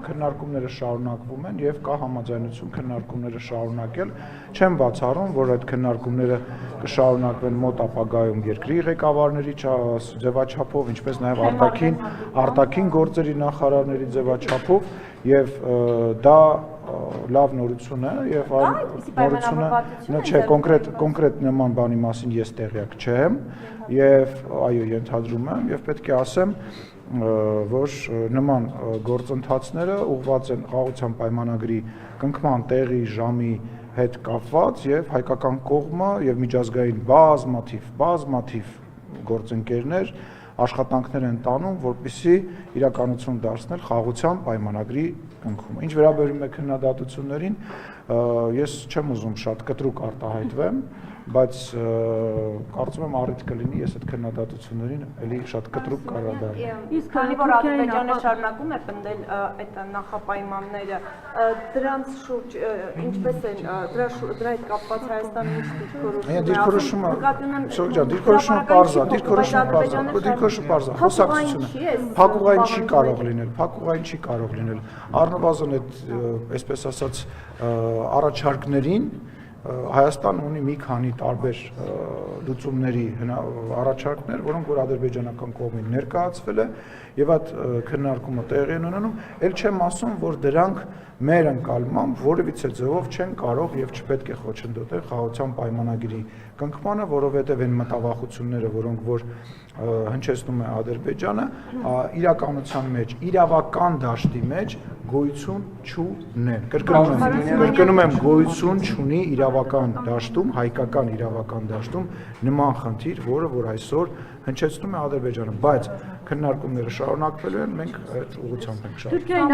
քննարկումները շարունակվում են եւ կա համաձայնություն քննարկումները շարունակել։ Չեմ բացառում, որ այդ քննարկումները կշարունակվեն մոտ ապագայում երկրի ղեկավարների ձևաչափով, ինչպես նաեւ արտաքին գործերի նախարարների ձևաչափով եւ դա լավ նորություն է եւ այն նորությունը չէ կոնկրետ նման բանի մասին ես տեղյակ չեմ եւ այո ենթադրում եմ եւ պետք է ասեմ որ նման գործընթացները ուղղված են խաղաղության պայմանագրի կնքման տեղի ժամի հետ կապված եւ հայկական կողմը եւ միջազգային բազմաթիվ գործընկերներ աշխատանքներ են տանում, որպեսզի իրականություն դարձնել խաղաղության պայմանագրի կնքումը։ Ինչ վերաբերում է քննադատություններին, ես չեմ ուզում շատ կտրուկ արտահայտվեմ, բայց կարծում եմ առիթ կլինի ես այդ քննադատություններին էլի շատ կտրուկ կառադառնամ։ Իսկ քանի որ Ադրբեջանը շարունակում է պնդել այդ նախապայմանները, դրանց շուրջ ինչպես են դրա հետ կապված Հայաստանը ինչ դիրքորոշումը դիրքորոշումը պարզ է, խոսակցությունը փակուղային չի կարող լինել, առնվազն այդ այսպես ասած առաջարկներին Հայաստանը ունի մի քանի տարբեր լուծումների առաջարկներ, որոնք որ ադրբեջանական կողմին ներկայացվել է եւ այդ քննարկումը տեղի են ունենում, ել չեմ ասում, որ դրանք մեր ընկալմամբ որևիցե ձևով չեն կարող եւ չպետք է խոչընդոտել խաղաղության պայմանագրի կնքմանը, որովհետեւ այն մտավախությունները, որոնք որ հնչեցնում է Ադրբեջանը, իրականության մեջ, իրավական դաշտի մեջ գոյություն չունեն։ Կրկնում եմ, գոյություն չունի իրավական դաշտում, հայկական իրավական դաշտում նման խնդիր, որը որ այսօր հնչեցնում է Ադրբեջանը, բայց քննարկումները շարունակվելու են, մենք այդ ուղղությամբ ենք շարունակելու։